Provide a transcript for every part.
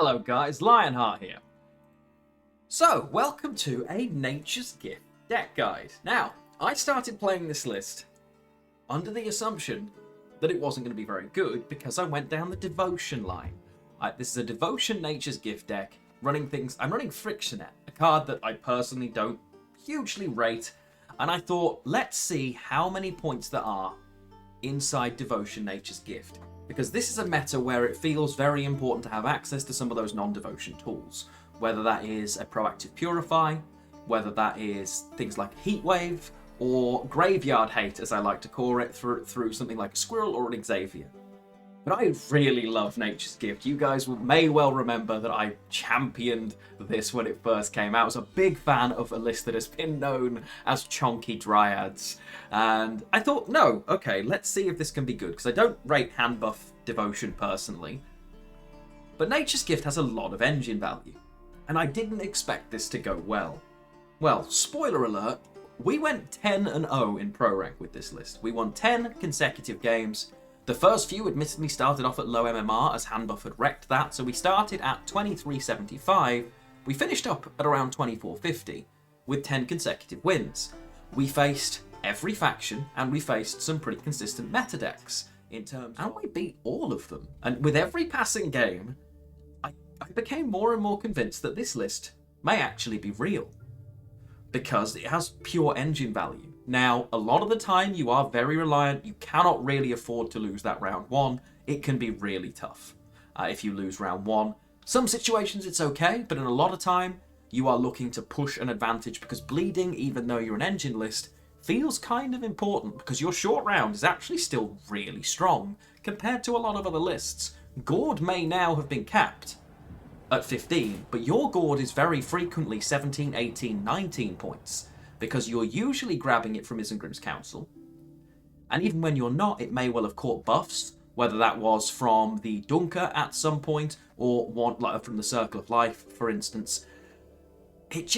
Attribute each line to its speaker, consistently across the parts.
Speaker 1: Hello guys, Lionheart here. So, welcome to a Nature's Gift deck guide. Now, I started playing this list under the assumption that it wasn't going to be very good because I went down the devotion line. This is a devotion Nature's Gift deck, I'm running Frictionet, a card that I personally don't hugely rate, and I thought, let's see how many points there are inside Devotion Nature's Gift. Because this is a meta where it feels very important to have access to some of those non-devotion tools. Whether that is a proactive purify, whether that is things like Heatwave, or Graveyard Hate, as I like to call it, through something like a Squirrel or an Xavier. But I really love Nature's Gift. You guys may well remember that I championed this when it first came out. I was a big fan of a list that has been known as Chonky Dryads. And I thought, no, okay, let's see if this can be good. Because I don't rate hand buff Devotion personally. But Nature's Gift has a lot of engine value. And I didn't expect this to go well. Well, spoiler alert, we went 10-0 in Pro Rank with this list. We won 10 consecutive games. The first few admittedly started off at low MMR as Handbuff had wrecked that, so we started at 2375, we finished up at around 2450 with 10 consecutive wins. We faced every faction and we faced some pretty consistent meta decks in terms of, and we beat all of them. And with every passing game, I became more and more convinced that this list may actually be real because it has pure engine value. Now, a lot of the time you are very reliant. You cannot really afford to lose that round one. It can be really tough if you lose round one. Some situations it's okay, but in a lot of time you are looking to push an advantage because bleeding, even though you're an engine list, feels kind of important because your short round is actually still really strong compared to a lot of other lists. Gord may now have been capped at 15, but your Gord is very frequently 17, 18, 19 points. Because you're usually grabbing it from Isengrim's Council. And even when you're not, it may well have caught buffs, whether that was from the Dunker at some point, or one like from the Circle of Life, for instance. It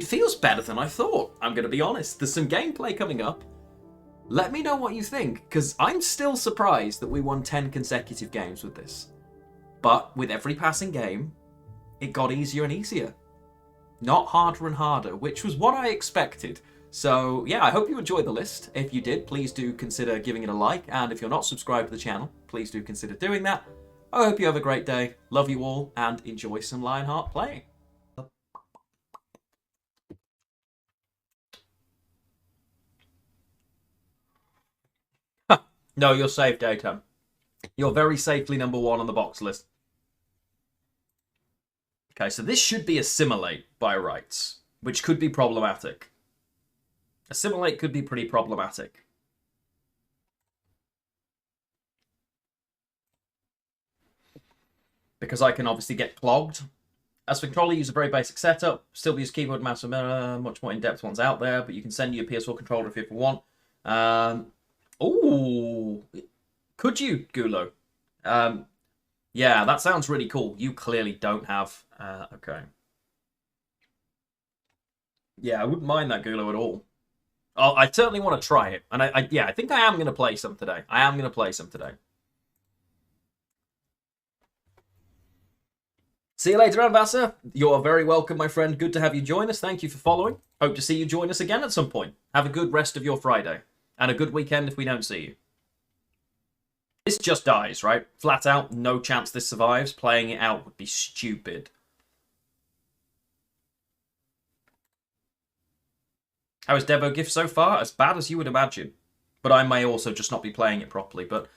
Speaker 1: feels better than I thought, I'm going to be honest. There's some gameplay coming up. Let me know what you think, because I'm still surprised that we won 10 consecutive games with this. But with every passing game, it got easier and easier. Not harder and harder, which was what I expected. So yeah, I hope you enjoyed the list. If you did, please do consider giving it a like. And if you're not subscribed to the channel, please do consider doing that. I hope you have a great day. Love you all and enjoy some Lionheart playing. No, you're safe, Dayton. You're very safely number one on the box list. Okay, so this should be Assimilate by rights, which could be problematic. Assimilate could be pretty problematic. Because I can obviously get clogged. As for controller, use a very basic setup. Still use keyboard, mouse, and much more in-depth ones out there, but you can send your PS4 controller if you ever want. Ooh, could you, Gulo? Yeah, that sounds really cool. You clearly don't have... okay. Yeah, I wouldn't mind that Gulo at all. I certainly want to try it. And yeah, I think I am going to play some today. See you later, Anvasa. You're very welcome, my friend. Good to have you join us. Thank you for following. Hope to see you join us again at some point. Have a good rest of your Friday. And a good weekend if we don't see you. This just dies, right? Flat out, no chance this survives. Playing it out would be stupid. How is Devo Gift so far? As bad as you would imagine. But I may also just not be playing it properly. But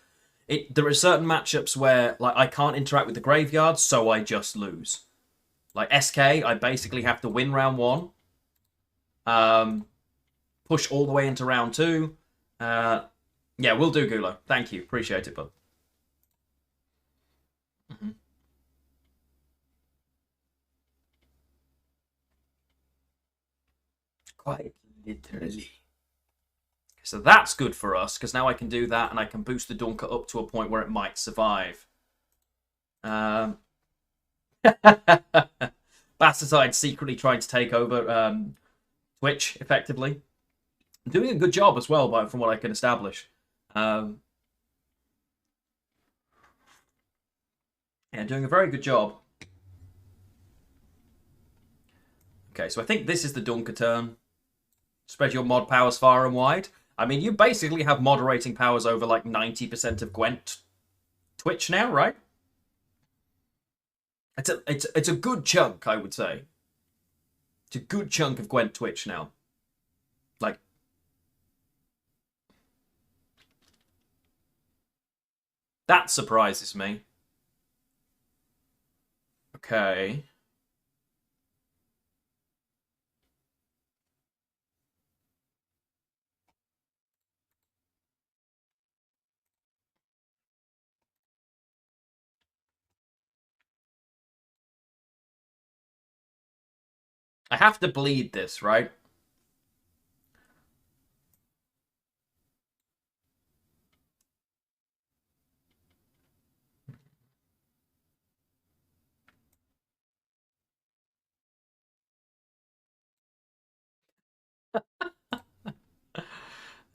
Speaker 1: there are certain matchups where like I can't interact with the graveyard, so I just lose. Like SK, I basically have to win round one. Push all the way into round two. Yeah, we'll do, Gulo. Thank you. Appreciate it, bud. Quite literally. So that's good for us, because now I can do that, and I can boost the Dunker up to a point where it might survive. Bastardide secretly trying to take over Twitch, effectively. Doing a good job as well, from what I can establish. Yeah, doing a very good job. Okay, so I think this is the Dunker turn. Spread your mod powers far and wide. I mean, you basically have moderating powers over like 90% of Gwent Twitch now, right? It's a good chunk, I would say. It's a good chunk of Gwent Twitch now. Like, that surprises me. Okay. I have to bleed this, right?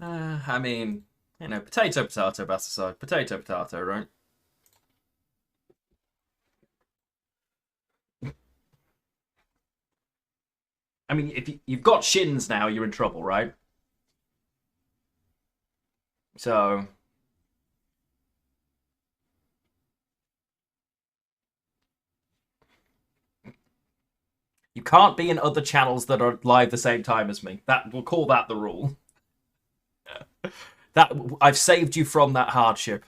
Speaker 1: I mean, you know, potato, potato, bastard, potato, potato, right? I mean, if you've got shins now, you're in trouble, right? So you can't be in other channels that are live the same time as me. That we'll call that the rule. That I've saved you from that hardship.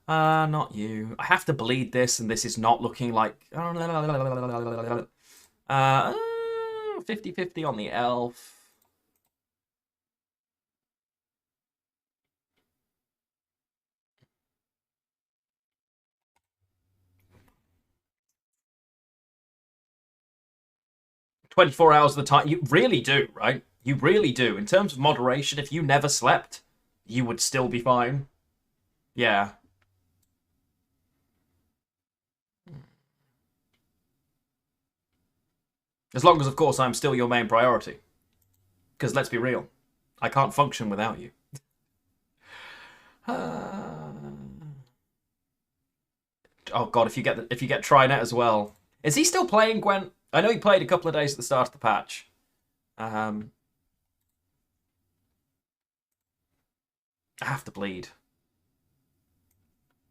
Speaker 1: Not you. I have to bleed this, and this is not looking like 50-50 on the elf. "24 hours of the time." You really do, right? You really do. In terms of moderation, if you never slept, you would still be fine. Yeah. As long as, of course, I'm still your main priority. Because let's be real, I can't function without you. Oh god, if you get Trinet as well. Is he still playing Gwent? I know he played a couple of days at the start of the patch. I have to bleed.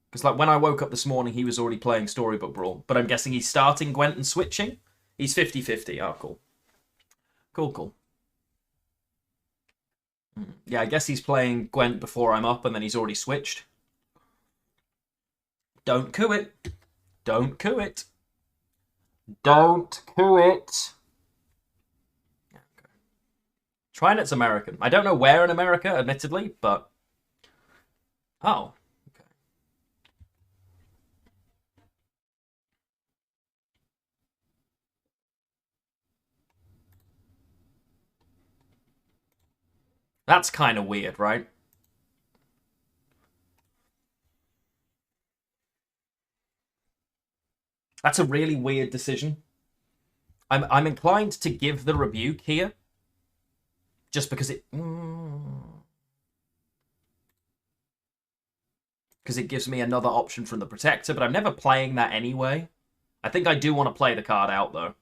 Speaker 1: Because like when I woke up this morning, he was already playing Storybook Brawl. But I'm guessing he's starting Gwent and switching? He's 50-50. Oh, cool. Cool. Yeah, I guess he's playing Gwent before I'm up, and then he's already switched. Don't coo it. Don't coo it. Don't coo it. Trinet's American. I don't know where in America, admittedly, but... Oh. Okay. That's kind of weird, right? That's a really weird decision. I'm inclined to give the rebuke here. Just because it... Because it gives me another option from the Protector, but I'm never playing that anyway. I think I do want to play the card out, though.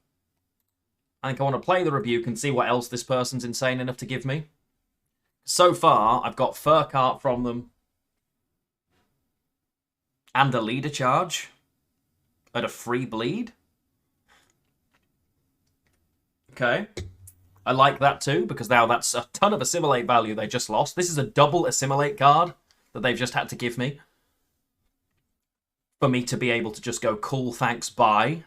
Speaker 1: I think I want to play the rebuke and see what else this person's insane enough to give me. So far, I've got Fur Cart from them. And a leader charge. At a free bleed. Okay. I like that too, because now that's a ton of assimilate value they just lost. This is a double assimilate card that they've just had to give me. For me to be able to just go, cool, thanks, bye.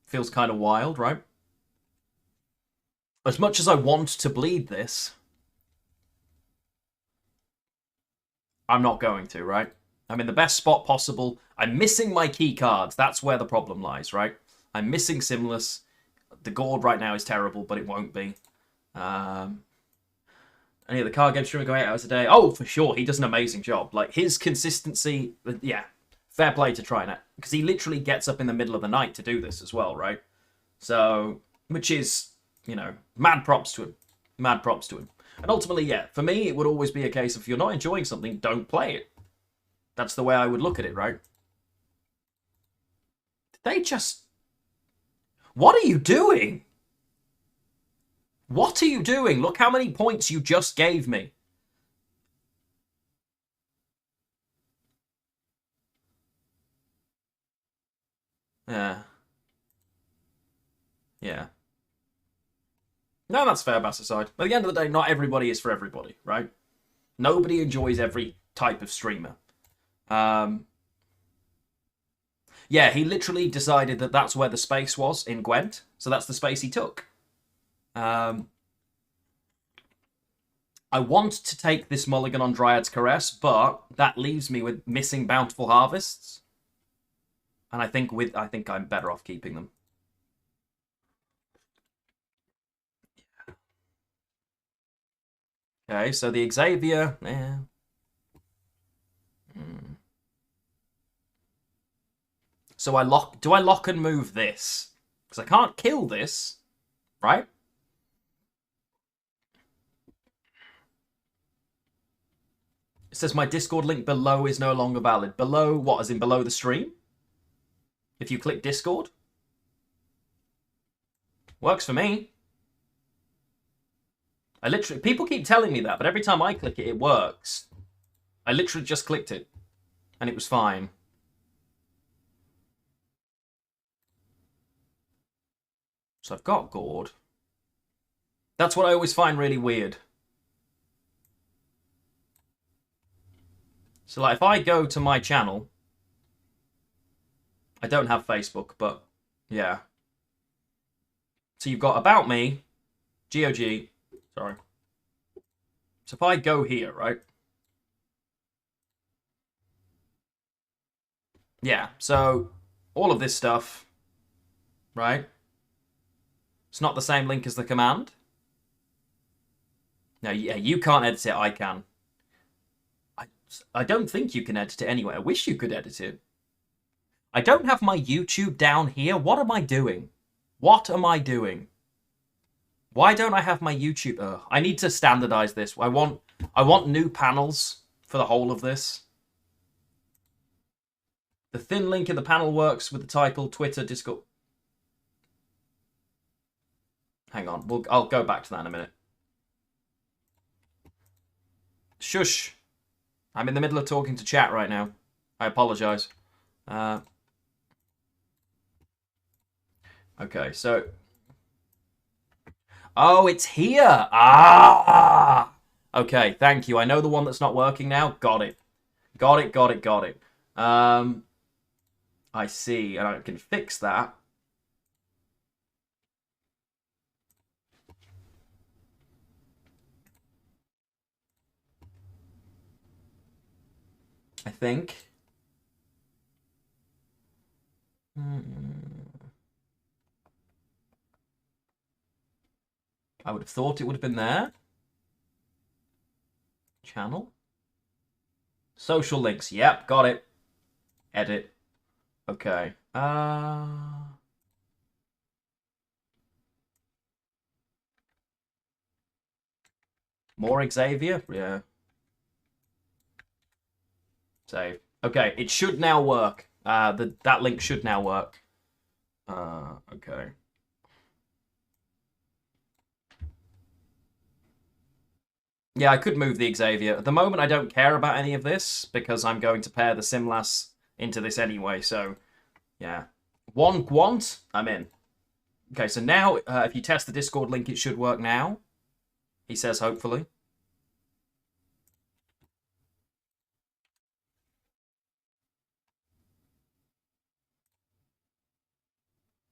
Speaker 1: Feels kind of wild, right? As much as I want to bleed this, I'm not going to, right? I'm in the best spot possible. I'm missing my key cards. That's where the problem lies, right? I'm missing Simless. The Gord right now is terrible, but it won't be. Any of the card game streamer go 8 hours a day? Oh, for sure. He does an amazing job. Like, his consistency, yeah. Fair play to Trinet. Because he literally gets up in the middle of the night to do this as well, right? So, which is, you know, mad props to him. Mad props to him. And ultimately, yeah, for me, it would always be a case of if you're not enjoying something, don't play it. That's the way I would look at it, right? They just... What are you doing? What are you doing? Look how many points you just gave me. Yeah. Yeah. No, that's fair, Bassaside. But at the end of the day, not everybody is for everybody, right? Nobody enjoys every type of streamer. Yeah, he literally decided that that's where the space was in Gwent, so that's the space he took. I want to take this mulligan on Dryad's Caress, but that leaves me with missing Bountiful Harvests. And I think I'm better off keeping them. Okay, so the Xavier... So do I lock and move this? Because I can't kill this, right? It says my Discord link below is no longer valid. Below what? As in below the stream? If you click Discord? Works for me. People keep telling me that, but every time I click it, it works. I literally just clicked it, and it was fine. So I've got Gord. That's what I always find really weird. So, like, if I go to my channel... I don't have Facebook, but, yeah. So you've got About Me, GOG, sorry. So if I go here, right? Yeah, so all of this stuff, right? It's not the same link as the command. No, yeah, you can't edit it, I can. I don't think you can edit it anyway. I wish you could edit it. I don't have my YouTube down here. What am I doing? What am I doing? Why don't I have my YouTube? I need to standardize this. I want new panels for the whole of this. The thin link in the panel works with the title, Twitter, Discord. Hang on, I'll go back to that in a minute. Shush. I'm in the middle of talking to chat right now. I apologize. Okay, so... Oh, it's here! Ah! Okay, thank you. I know the one that's not working now. Got it. Got it. I see, and I can fix that. I think. I would have thought it would have been there. Channel. Social links. Yep, got it. Edit. Okay. More Xavier? Yeah. Save. Okay, it should now work. That link should now work. Okay. Yeah, I could move the Xavier. At the moment, I don't care about any of this because I'm going to pair the Simlas into this anyway, so yeah. One Gwent, I'm in. Okay, so now, if you test the Discord link, it should work now. He says, hopefully.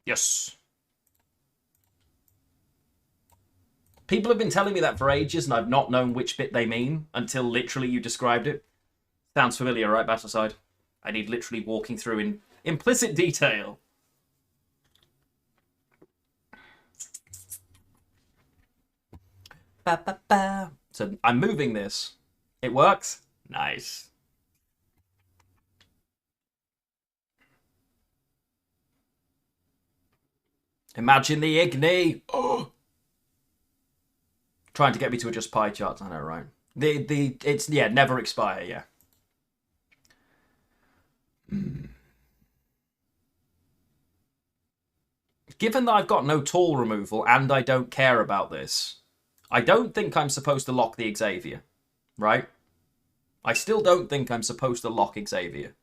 Speaker 1: Yes. People have been telling me that for ages, and I've not known which bit they mean until literally you described it. Sounds familiar, right, Battleside? I need literally walking through in implicit detail. So I'm moving this. It works? Nice. Imagine the Igni. Oh. Trying to get me to adjust pie charts, I know, right? It's, yeah, never expire, yeah. Given that I've got no tool removal and I don't care about this, I don't think I'm supposed to lock the Xavier, right? I still don't think I'm supposed to lock Xavier.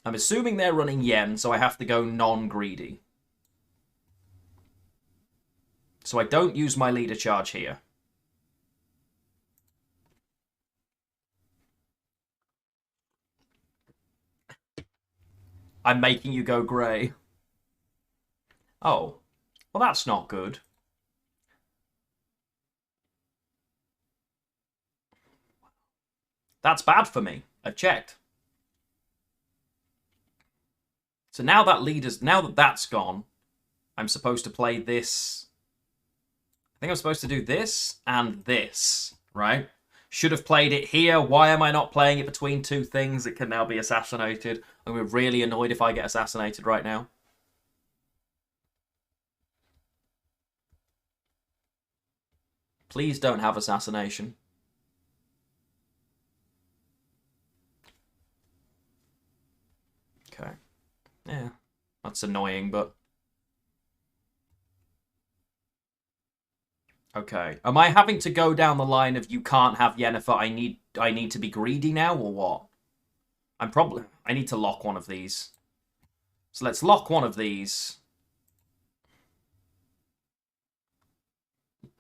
Speaker 1: I'm assuming they're running Yen, so I have to go non-greedy. So I don't use my leader charge here. I'm making you go grey. Oh. Well, that's not good. That's bad for me. I've checked. So now that that's gone, I'm supposed to play this. I think I'm supposed to do this and this, right? Should have played it here. Why am I not playing it between two things? It can now be assassinated. I'm going to be really annoyed if I get assassinated right now. Please don't have assassination. Okay. Yeah, that's annoying, but... Okay. Am I having to go down the line of you can't have Yennefer, I need to be greedy now, or what? I need to lock one of these. So let's lock one of these.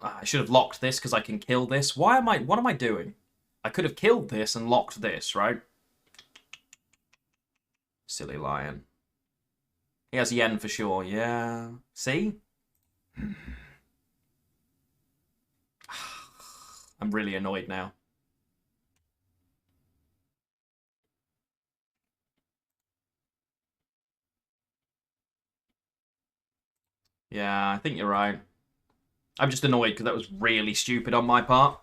Speaker 1: I should have locked this because I can kill this. What am I doing? I could have killed this and locked this, right? Silly lion. He has Yen for sure, yeah. See? I'm really annoyed now. Yeah, I think you're right. I'm just annoyed because that was really stupid on my part.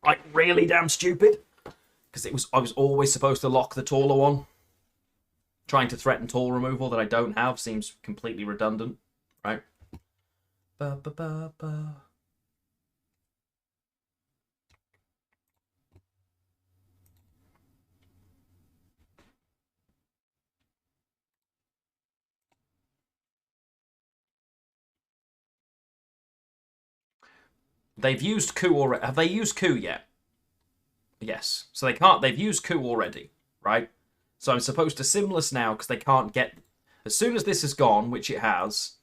Speaker 1: Like, really damn stupid. Because I was always supposed to lock the taller one. Trying to threaten tool removal that I don't have seems completely redundant, right? Ba, ba, ba, ba. They've used coup already. Have they used coup yet? Yes. So they can't. They've used coup already, right? So I'm supposed to simless now because they can't get... As soon as this is gone, which it has,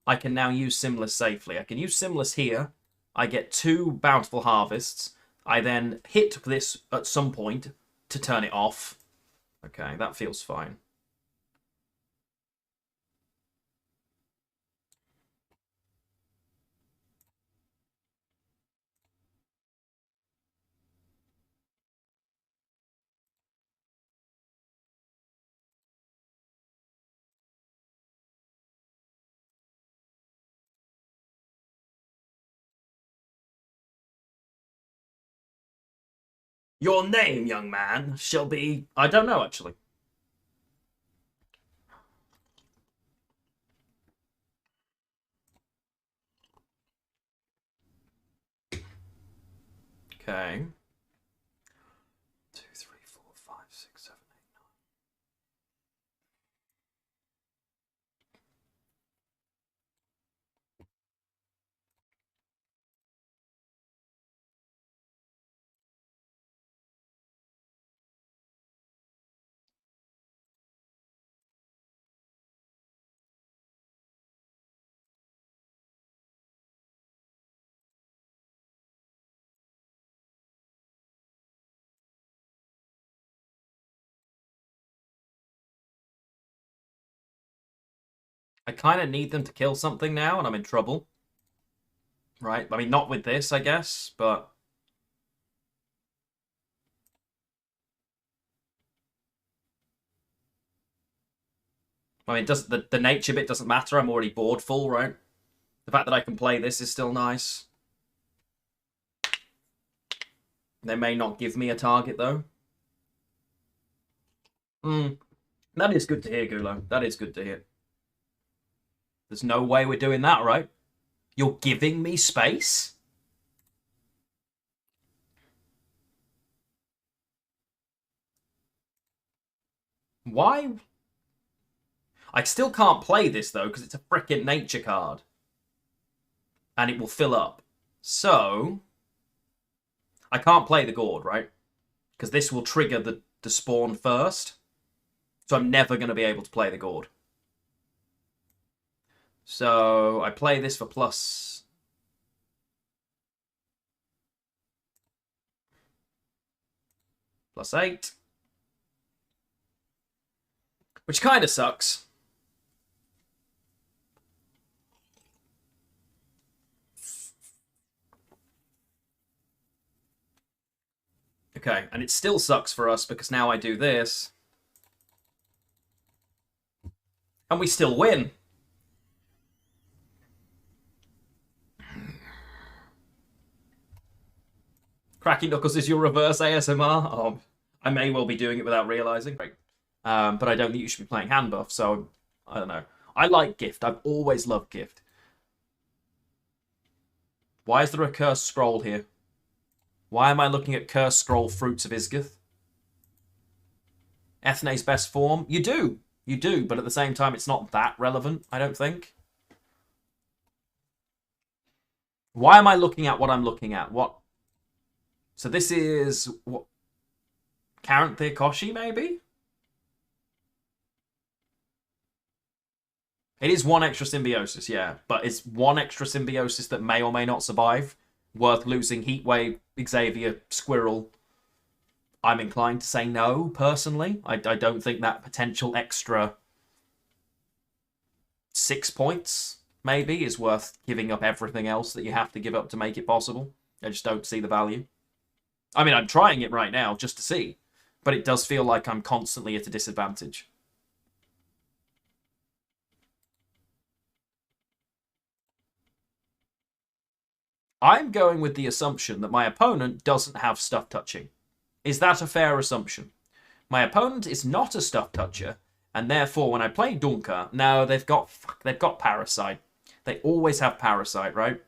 Speaker 1: I can now use simless safely. I can use simless here. I get 2 bountiful harvests. I then hit this at some point to turn it off. Okay, that feels fine. Your name, young man, shall be... I don't know, actually. Okay. 2, 3, 4, 5, 6, 7, 8, 9. I kind of need them to kill something now, and I'm in trouble. Right? I mean, not with this, I guess, but... I mean, the nature bit doesn't matter. I'm already board full, right? The fact that I can play this is still nice. They may not give me a target, though. That is good to hear, Gulo. That is good to hear. There's no way we're doing that, right? You're giving me space? Why? I still can't play this, though, because it's a frickin' nature card. And it will fill up. So... I can't play the Gourd, right? Because this will trigger the spawn first. So I'm never going to be able to play the Gourd. So I play this for plus... +8. Which kind of sucks. Okay, and it still sucks for us because now I do this. And we still win. Cracky Knuckles is your reverse ASMR? Oh, I may well be doing it without realising. But I don't think you should be playing hand buff, so I don't know. I like Gift. I've always loved Gift. Why is there a cursed scroll here? Why am I looking at cursed scroll Fruits of Isgith? Ethne's best form? You do. You do, but at the same time, it's not that relevant, I don't think. Why am I looking at what I'm looking at? What? So this is... what? Karen Koshi, maybe? It is one extra symbiosis, yeah. But it's one extra symbiosis that may or may not survive. Worth losing Heatwave, Xavier, Squirrel. I'm inclined to say no, personally. I don't think that potential extra 6 points, maybe, is worth giving up everything else that you have to give up to make it possible. I just don't see the value. I mean, I'm trying it right now just to see. But it does feel like I'm constantly at a disadvantage. I'm going with the assumption that my opponent doesn't have stuff touching. Is that a fair assumption? My opponent is not a stuff toucher, and therefore when I play Dunker, no, they've got Parasite. They always have Parasite, right?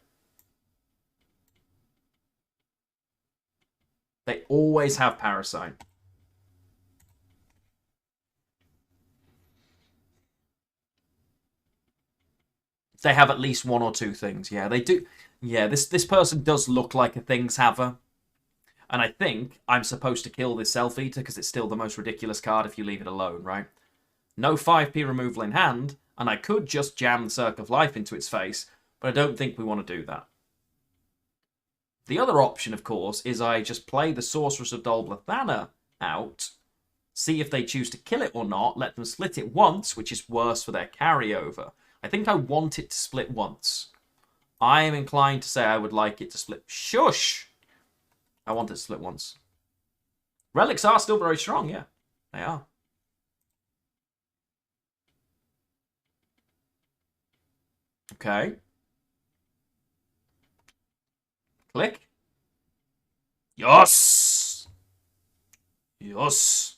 Speaker 1: They always have Parasite. They have at least one or two things, yeah. They do. Yeah, this person does look like a things haver. And I think I'm supposed to kill this Self-Eater because it's still the most ridiculous card if you leave it alone, right? No 5p removal in hand, and I could just jam the Circle of Life into its face, but I don't think we want to do that. The other option, of course, is I just play the Sorceress of Dol Blathanna out, see if they choose to kill it or not, let them split it once, which is worse for their carryover. I think I want it to split once. I am inclined to say I would like it to split... Shush! I want it to split once. Relics are still very strong, yeah. They are. Okay. Click. Yes! Yes!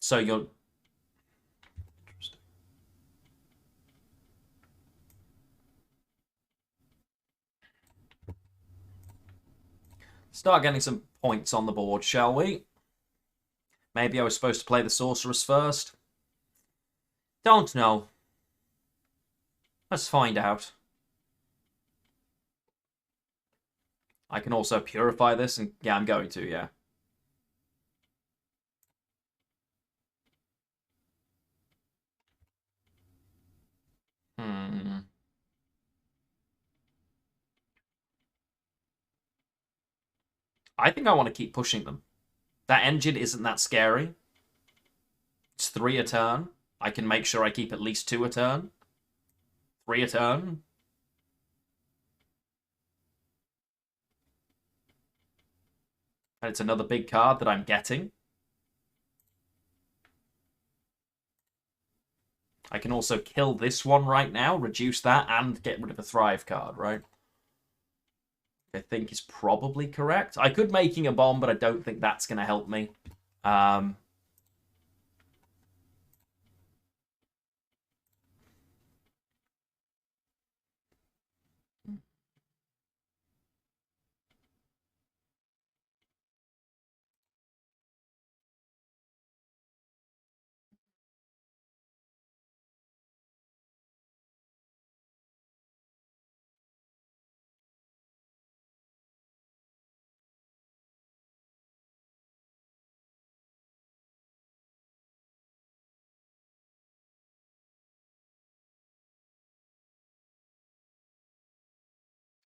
Speaker 1: So you're... Start getting some points on the board, shall we? Maybe I was supposed to play the Sorceress first. Don't know. Let's find out. I can also purify this, and yeah, I'm going to, yeah. I think I want to keep pushing them. That engine isn't that scary. It's 3 a turn. I can make sure I keep at least 2 a turn. 3 a turn. And it's another big card that I'm getting. I can also kill this one right now, reduce that, and get rid of a Thrive card, right? I think is probably correct. I could making a bomb, but I don't think that's going to help me.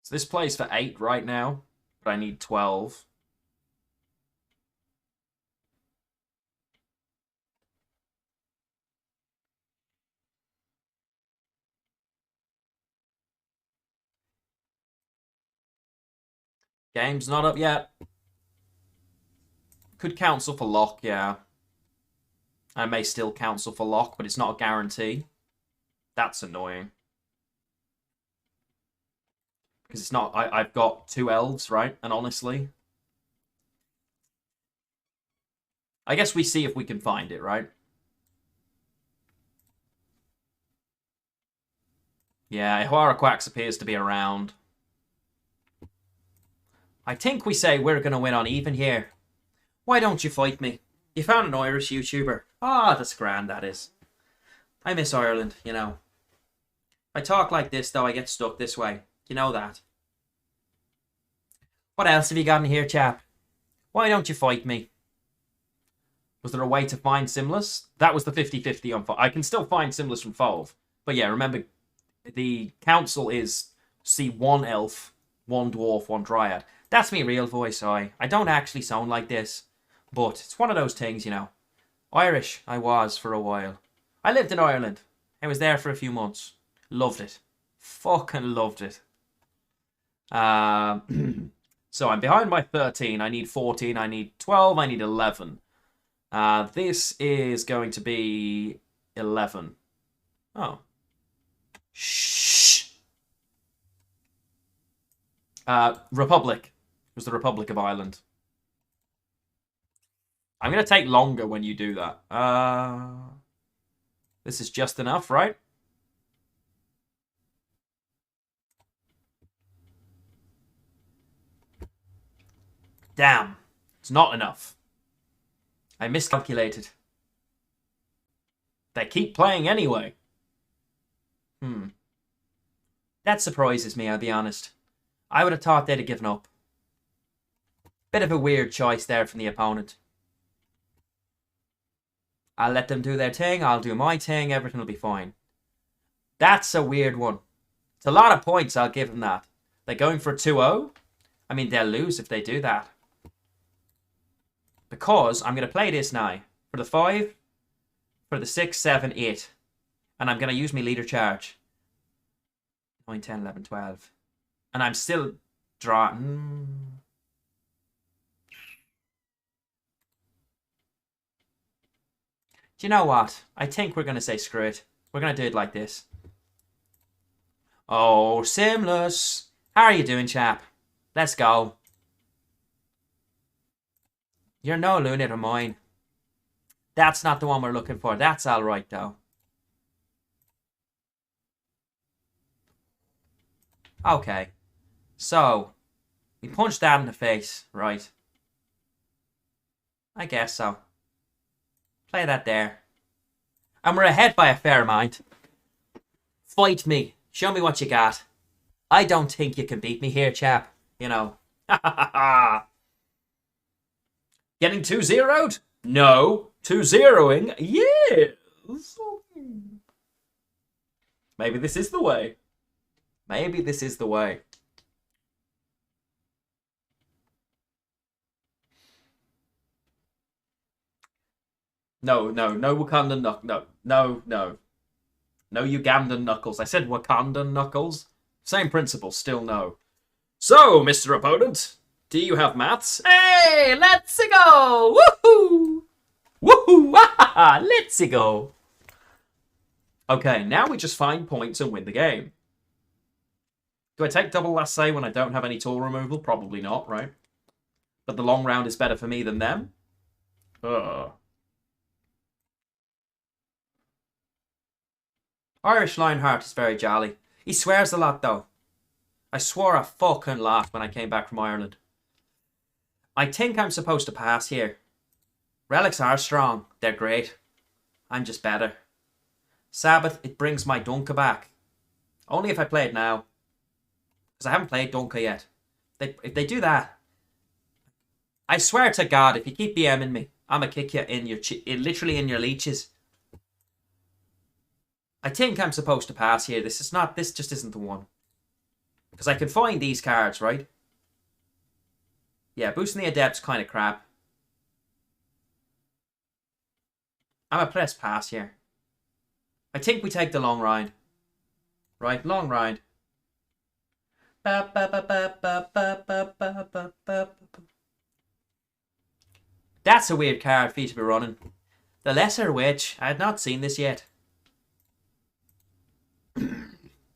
Speaker 1: So this plays for 8 right now, but I need 12. Game's not up yet. Could counsel for lock, yeah. I may still counsel for lock, but it's not a guarantee. That's annoying. Because it's not... I've got 2 elves, right? And honestly... I guess we see if we can find it, right? Yeah, Ihwara Quacks appears to be around. I think we say we're going to win on even here. Why don't you fight me? You found an Irish YouTuber. Ah, that's grand, that is. I miss Ireland, you know. If I talk like this, though, I get stuck this way. You know that. What else have you got in here, chap? Why don't you fight me? Was there a way to find Simless? That was the 50-50 on 5. I can still find Simless from 5. But yeah, remember, the council is see 1 elf, 1 dwarf, 1 dryad. That's me real voice, I don't actually sound like this. But it's one of those things, you know. Irish, I was for a while. I lived in Ireland. I was there for a few months. Loved it. Fucking loved it. So I'm behind by 13. I need 14. I need 12. I need 11. This is going to be 11. Oh. Shh. Republic. It was the Republic of Ireland. I'm going to take longer when you do that. This is just enough, right? Damn. It's not enough. I miscalculated. They keep playing anyway. That surprises me, I'll be honest. I would have thought they'd have given up. Bit of a weird choice there from the opponent. I'll let them do their thing, I'll do my thing, everything will be fine. That's a weird one. It's a lot of points, I'll give them that. They're going for a 2-0. I mean, they'll lose if they do that. Because I'm going to play this now. For the 5, for the 6, 7, 8. And I'm going to use my leader charge. 9, 10, 11, 12. And I'm still drawing. Do you know what? I think we're going to say screw it. We're going to do it like this. Oh, Simless. How are you doing, chap? Let's go. You're no unit of mine. That's not the one we're looking for. That's all right, though. Okay. So, we punched that in the face, right? I guess so. Play that there. And we're ahead by a fair amount. Fight me. Show me what you got. I don't think you can beat me here, chap. You know. Ha ha ha ha. Getting 2-0'd? No. 2-0ing? Yes. Maybe this is the way. Maybe this is the way. No Wakandan knuckles. No Ugandan knuckles. I said Wakandan knuckles. Same principle, still no. So, Mr. Opponent, do you have maths? Hey, let's go! Woohoo! Woohoo! Let's go! Okay, now we just find points and win the game. Do I take double lasso when I don't have any tool removal? Probably not, right? But the long round is better for me than them. Ugh. Irish Lionheart is very jolly. He swears a lot, though. I swore a fucking lot when I came back from Ireland. I think I'm supposed to pass here. Relics are strong. They're great. I'm just better. Sabbath, it brings my Dunka back. Only if I play it now. Because I haven't played Dunka yet. If they do that, I swear to God, if you keep BMing me, I'm going to kick you in your literally in your leeches. I think I'm supposed to pass here. This just isn't the one. Because I can find these cards, right? Yeah, boosting the Adept's kind of crap. I'm a press pass here. I think we take the long ride. Right, long ride. That's a weird card for you to be running. The Lesser Witch. I had not seen this yet.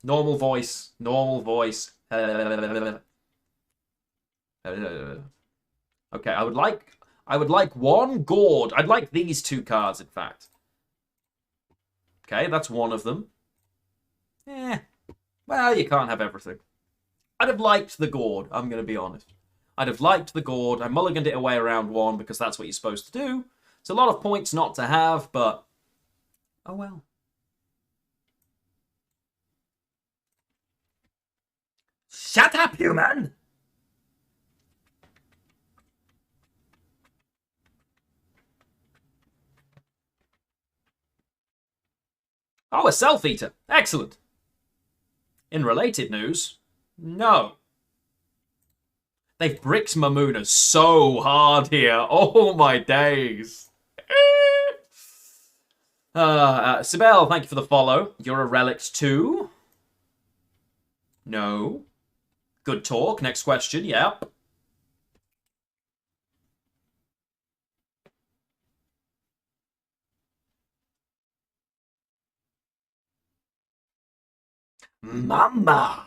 Speaker 1: Normal voice. Normal voice. Okay, I would like one gourd. I'd like these two cards, in fact. Okay, that's one of them. Well, you can't have everything. I'd have liked the gourd, I'm going to be honest. I'd have liked the gourd. I mulliganed it away around one because that's what you're supposed to do. It's a lot of points not to have, but... oh well. Shut up, human! Oh, a Self-Eater. Excellent. In related news, no. They've bricked Mamuna so hard here. Oh my days. Sibel, thank you for the follow. You're a Relics too? No. Good talk. Next question. Yep. Mama!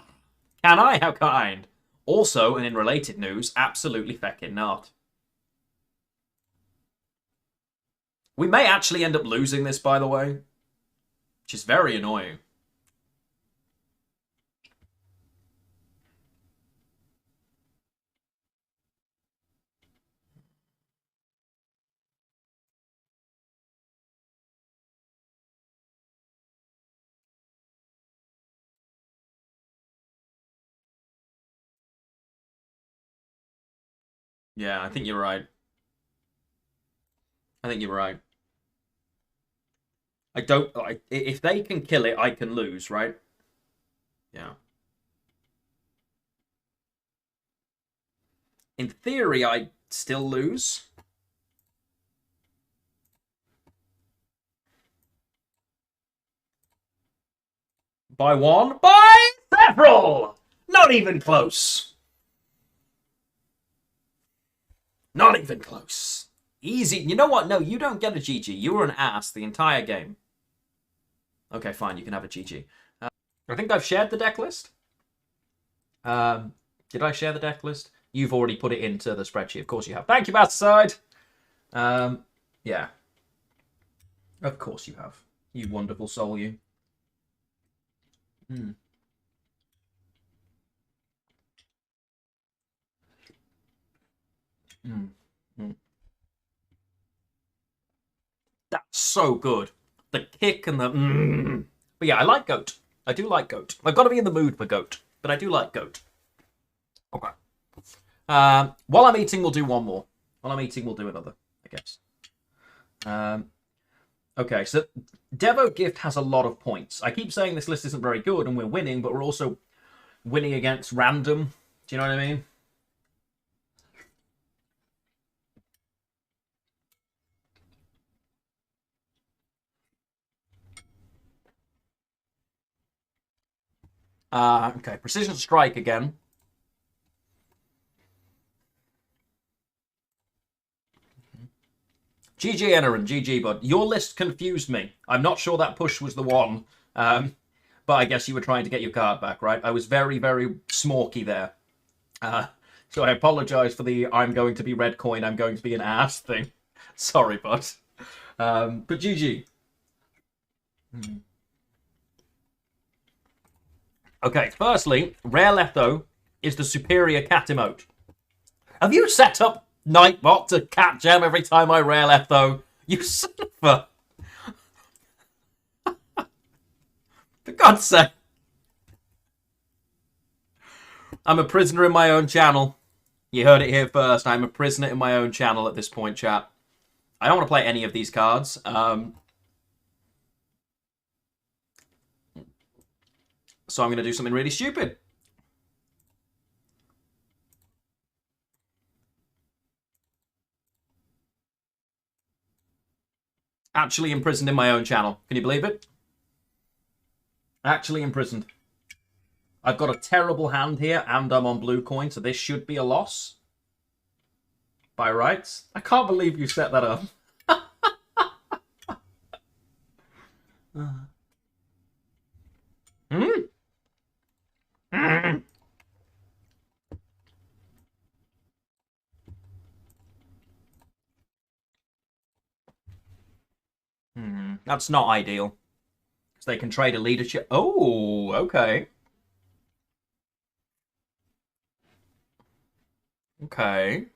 Speaker 1: Can I? How kind. Also, and in related news, absolutely feckin' not. We may actually end up losing this, by the way. Which is very annoying. Yeah, I think you're right. I think you're right. If they can kill it, I can lose, right? Yeah. In theory, I still lose. By one? By several! Not even close. Not even close. Easy. You know what? No, you don't get a GG. You were an ass the entire game. Okay, fine. You can have a GG. I think I've shared the deck list. Did I share the deck list? You've already put it into the spreadsheet. Of course you have. Thank you, Bastard. Yeah. Of course you have. You wonderful soul, you. Hmm. Mm. Mm. That's so good. The kick and the... But yeah, I like goat. I do like goat. I've got to be in the mood for goat, but I do like goat. Okay. While I'm eating, we'll do one more. While I'm eating, we'll do another, I guess. Okay, so Devo Gift has a lot of points. I keep saying this list isn't very good and we're winning, but we're also winning against random. Do you know what I mean? Okay, Precision Strike again. GG, Enerin, GG, bud. Your list confused me. I'm not sure that push was the one. But I guess you were trying to get your card back, right? I was very, very smorky there. So I apologize for the I'm going to be red coin, I'm going to be an ass thing. Sorry, bud. But GG. Okay, firstly, Rare Letho is the superior cat emote. Have you set up Nightbot to cat gem every time I Rare Letho? You son of a... For God's sake. I'm a prisoner in my own channel. You heard it here first. I'm a prisoner in my own channel at this point, chat. I don't want to play any of these cards. So I'm going to do something really stupid. Actually imprisoned in my own channel. Can you believe it? Actually imprisoned. I've got a terrible hand here, and I'm on blue coin, so this should be a loss. By rights. I can't believe you set that up. That's not ideal. Because they can trade a leadership. Oh, okay. Okay.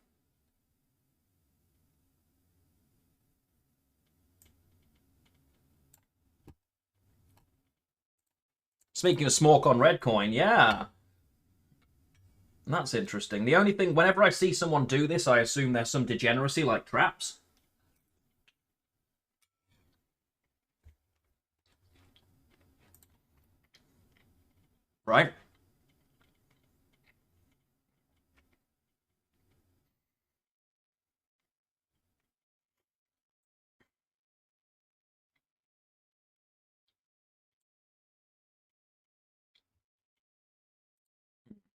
Speaker 1: Speaking of smoke on red coin, yeah. That's interesting. The only thing, whenever I see someone do this, I assume there's some degeneracy like traps. Right?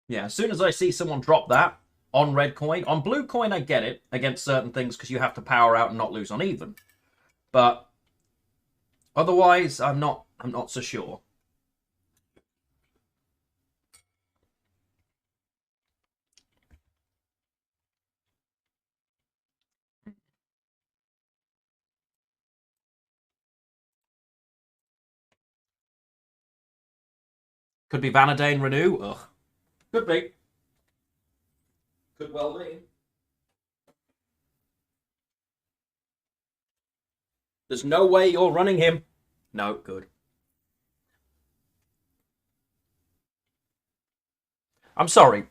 Speaker 1: Yeah, as soon as I see someone drop that on red coin, on blue coin I get it against certain things because you have to power out and not lose on even. But otherwise, I'm not so sure. Could be Vanadane Renew. Ugh. Could be. Could well be. There's no way you're running him. No, good. I'm sorry.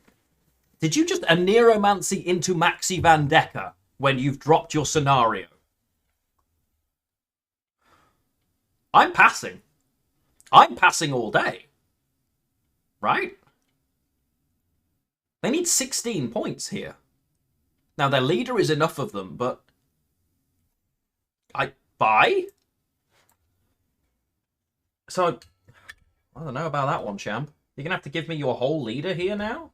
Speaker 1: Did you just a Neromancy into Maxi Van Decker when you've dropped your scenario? I'm passing. I'm passing all day. Right? They need 16 points here. Now, their leader is enough of them, but... I buy? So, I don't know about that one, champ. You're going to have to give me your whole leader here now?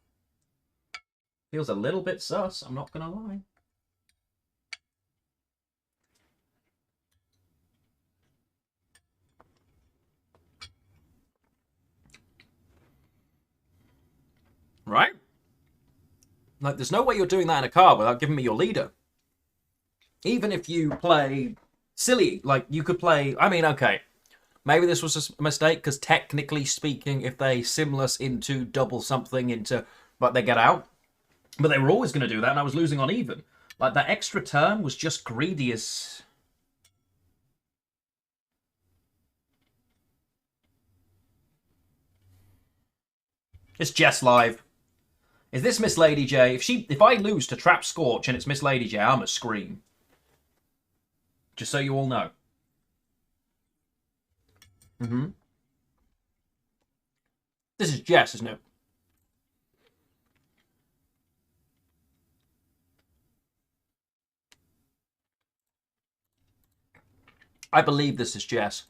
Speaker 1: Feels a little bit sus, I'm not going to lie. Right? Like, there's no way you're doing that in a card without giving me your leader. Even if you play silly, like, you could play... I mean, okay, maybe this was a mistake, because technically speaking, if they simless into double something into... But they get out. But they were always going to do that, and I was losing on even. Like, that extra turn was just greedy as... It's Jess live. Is this Miss Lady J? If I lose to Trap Scorch and it's Miss Lady J, I'm a scream. Just so you all know. This is Jess, isn't it? I believe this is Jess.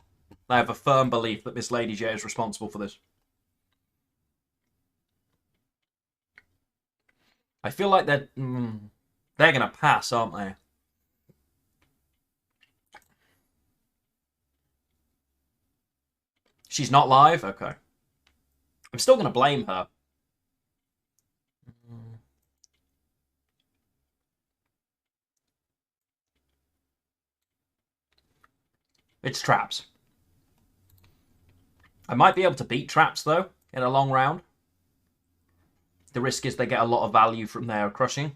Speaker 1: I have a firm belief that Miss Lady J is responsible for this. I feel like they're going to pass, aren't they? She's not live? Okay. I'm still going to blame her. It's traps. I might be able to beat traps, though, in a long round. The risk is they get a lot of value from their crushing.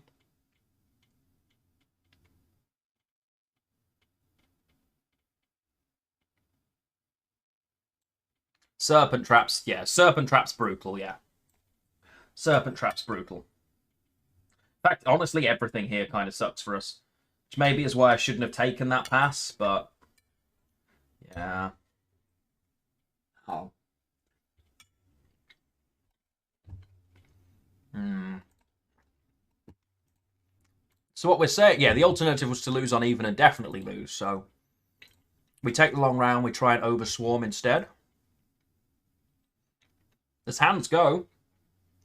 Speaker 1: Serpent traps, yeah. Serpent traps brutal, yeah. Serpent traps brutal. In fact, honestly, everything here kind of sucks for us. Which maybe is why I shouldn't have taken that pass, but... Yeah. Oh. So what we're saying... Yeah, the alternative was to lose on even and definitely lose, so... We take the long round, we try and overswarm instead. As hands go,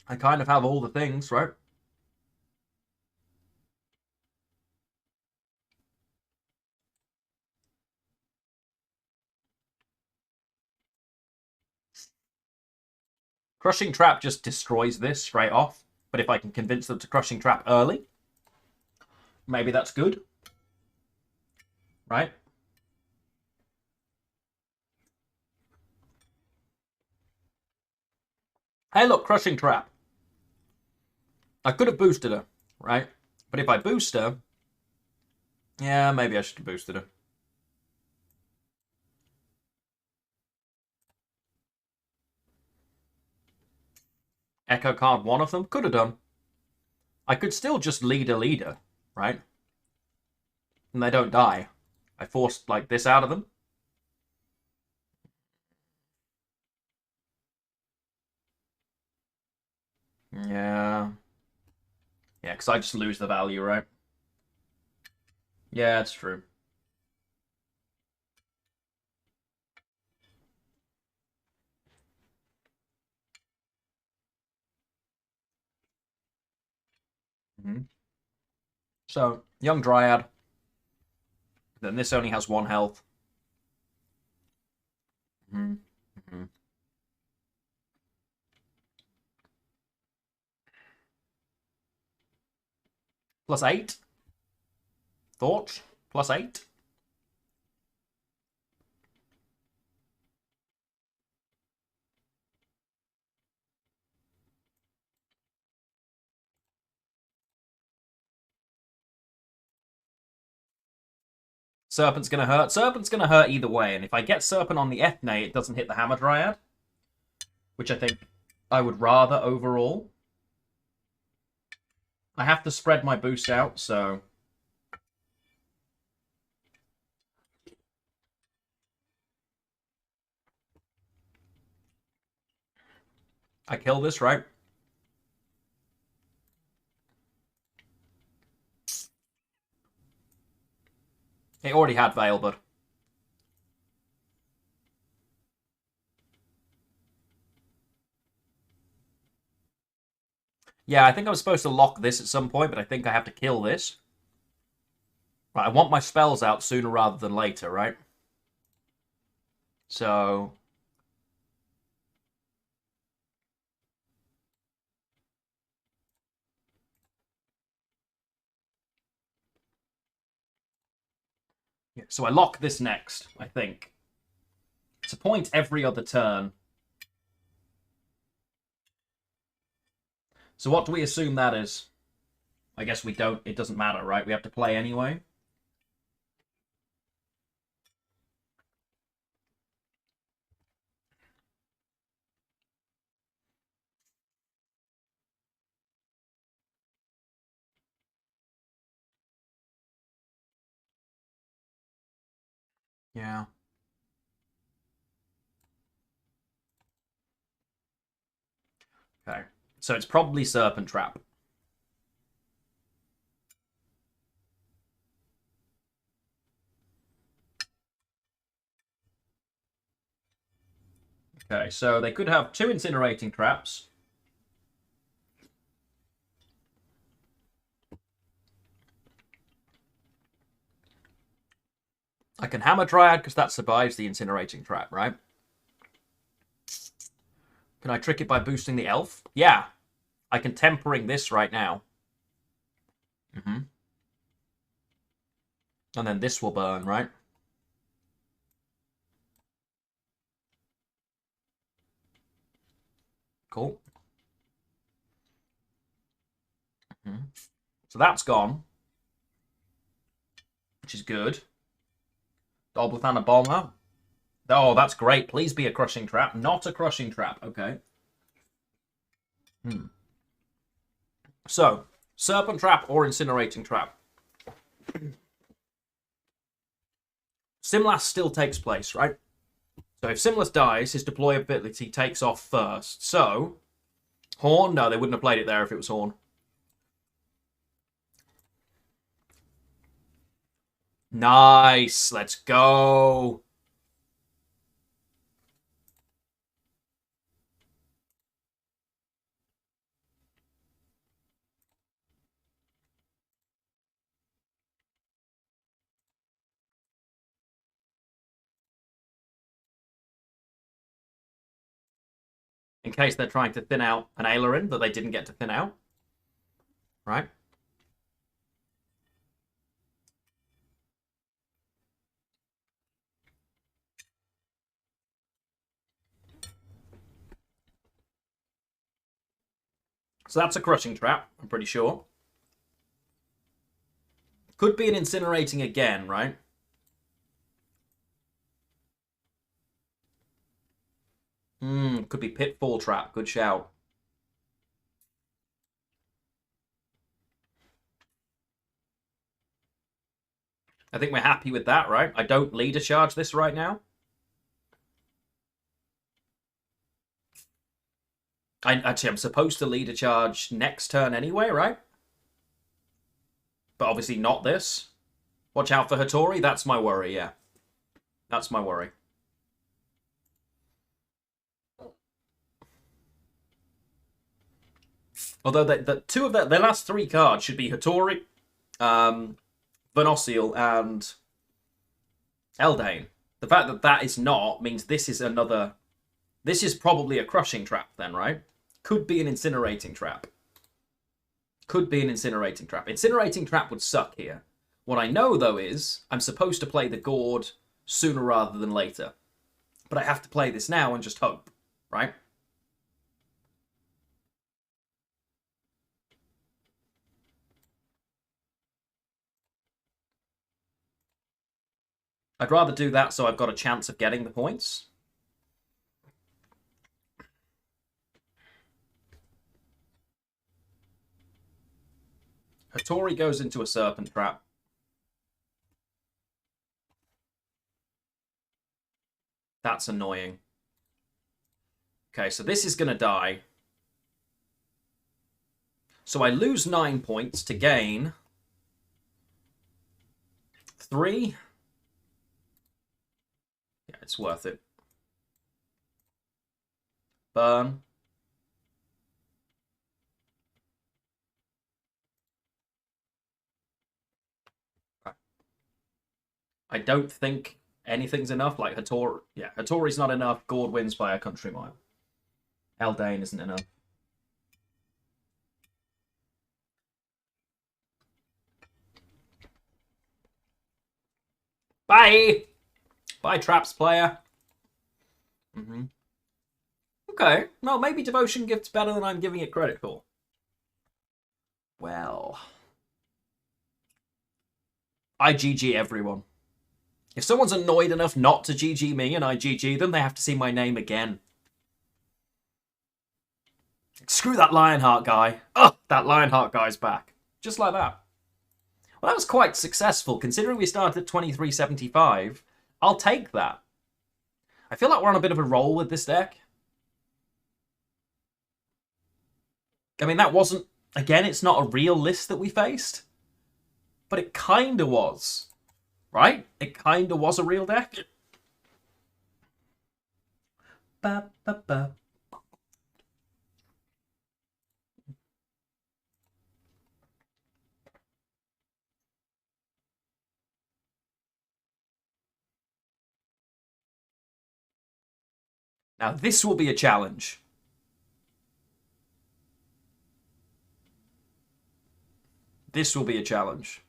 Speaker 1: I kind of have all the things, right? Crushing Trap just destroys this straight off. But if I can convince them to Crushing Trap early, maybe that's good. Right? Hey, look, Crushing Trap. I could have boosted her, right? But if I boost her... Yeah, maybe I should have boosted her. Echo card one of them? Could have done. I could still just lead a leader, right? And they don't die. I forced, like, this out of them. Yeah. Yeah, because I just lose the value, right? Yeah, it's true. Mm-hmm. So, Young Dryad. Then this only has 1 health. Mm-hmm. Mm-hmm. +8. Thoughts? +8. Serpent's going to hurt. Serpent's going to hurt either way. And if I get Serpent on the Ethne, it doesn't hit the Hammer Dryad. Which I think I would rather overall. I have to spread my boost out, so... I kill this, right? It already had Veil, but... Yeah, I think I was supposed to lock this at some point, but I think I have to kill this. Right, I want my spells out sooner rather than later, right? So... Yeah, so I lock this next, I think. It's a point every other turn. So what do we assume that is? I guess we don't... It doesn't matter, right? We have to play anyway. Yeah. Okay. So it's probably Serpent Trap. Okay, so they could have 2 Incinerating Traps. I can Hammer Dryad because that survives the Incinerating Trap, right? Can I trick it by boosting the Elf? Yeah. I can Tempering this right now. Mm-hmm. And then this will burn, right? Cool. Mm-hmm. So that's gone. Which is good. Dolblathan Bomber. Oh, that's great. Please be a Crushing Trap. Not a Crushing Trap. Okay. So, Serpent Trap or Incinerating Trap? Simlas still takes place, right? So if Simlas dies, his deployability takes off first. So, Horn? No, they wouldn't have played it there if it was Horn. Nice. Let's go. in case they're trying to thin out an aileron that they didn't get to thin out. Right? So that's a crushing trap, I'm pretty sure. Could be an incinerating again, right? Could be pitfall trap. Good shout. I think we're happy with that, right? I don't leader charge this right now. I'm supposed to leader charge next turn anyway, right? But obviously not this. Watch out for Hattori. That's my worry, yeah. That's my worry. Although the two of their last three cards should be Hattori, Venossiel, and Eldane. The fact that that is not means this is another... This is probably a crushing trap then, right? Could be an incinerating trap. Could be an incinerating trap. Incinerating trap would suck here. What I know, though, is I'm supposed to play the Gourd sooner rather than later. But I have to play this now and just hope, right? I'd rather do that so I've got a chance of getting the points. Hattori goes into a serpent trap. That's annoying. Okay, so this is going to die. So I lose 9 points to gain 3. Yeah, it's worth it. Burn. I don't think anything's enough. Like Hattori, yeah, Hattori's not enough. Gourd wins by a country mile. Eldane isn't enough. Bye! Bye, Traps player. Okay, well, maybe Devotion Gift's better than I'm giving it credit for. Well... I GG everyone. If someone's annoyed enough not to GG me and I GG them, they have to see my name again. Screw that Lionheart guy. Ugh, that Lionheart guy's back. Just like that. Well, that was quite successful. Considering we started at 2375, I'll take that. I feel like we're on a bit of a roll with this deck. I mean, that wasn't... Again, it's not a real list that we faced. But it kind of was. Right? It kind of was a real deck. Ba, ba, ba. Now, this will be a challenge. This will be a challenge.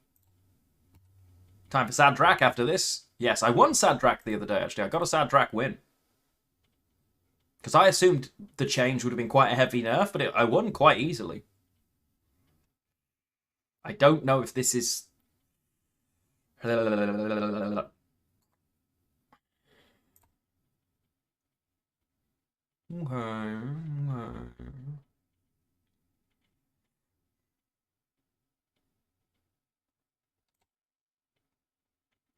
Speaker 1: Time for Sadrak after this. Yes, I won Sadrak the other day, actually. I got a Sadrak win. Because I assumed the change would have been quite a heavy nerf, but I won quite easily. I don't know if this is... Okay.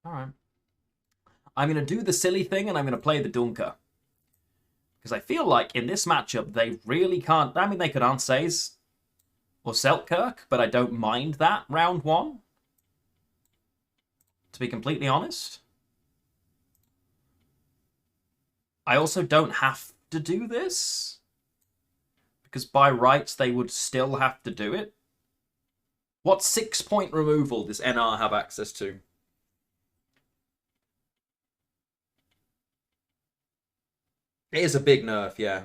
Speaker 1: Alright. I'm going to do the silly thing and I'm going to play the Dunker. Because I feel like in this matchup, they really can't... I mean, they could Ansays or Selkirk, but I don't mind that round one. To be completely honest. I also don't have to do this. Because by rights, they would still have to do it. What 6-point removal does NR have access to? It is a big nerf, yeah.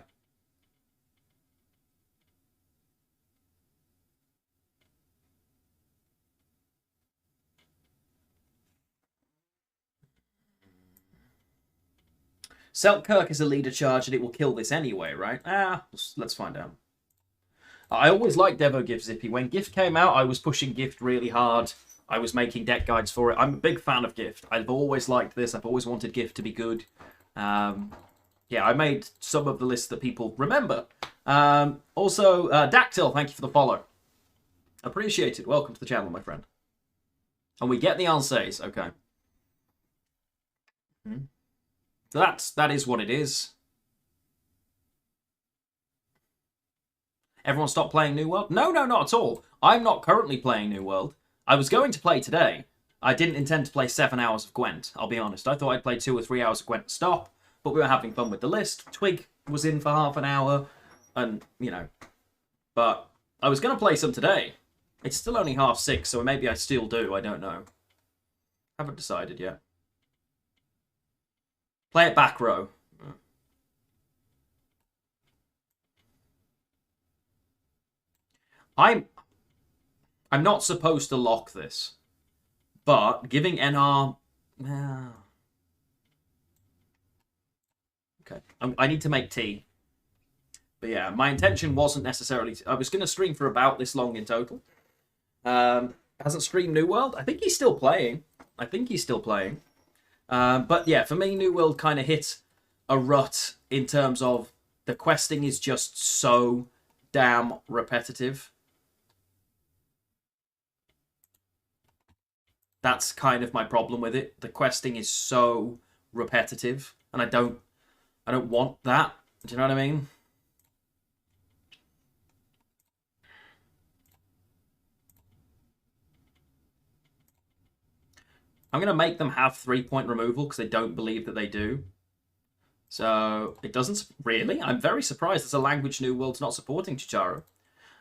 Speaker 1: Selkirk is a leader charge and it will kill this anyway, right? Let's find out. I always liked Devo Gift Zippy. When Gift came out, I was pushing Gift really hard. I was making deck guides for it. I'm a big fan of Gift. I've always liked this. I've always wanted Gift to be good. Yeah, I made some of the lists that people remember. Also, Dactyl, thank you for the follow. Appreciate it. Welcome to the channel, my friend. And we get the answers. Okay. So that is what it is. Everyone stop playing New World? No, not at all. I'm not currently playing New World. I was going to play today. I didn't intend to play 7 hours of Gwent, I'll be honest. I thought I'd play 2 or 3 hours of Gwent to stop, but we were having fun with the list. Twig was in for half an hour, and, you know. But I was going to play some today. It's still only 6:30, so maybe I still do, I don't know. Haven't decided yet. Play it back row. I'm not supposed to lock this, but giving NR... Okay, I need to make tea. But yeah, my intention wasn't necessarily... I was going to stream for about this long in total. Hasn't streamed New World? I think he's still playing. But yeah, for me, New World kind of hit a rut in terms of the questing is just so damn repetitive. That's kind of my problem with it. The questing is so repetitive, and I don't want that. Do you know what I mean? I'm going to make them have 3-point removal because they don't believe that they do. So, it doesn't... Really? I'm very surprised there's a language New World's not supporting, Chicharo.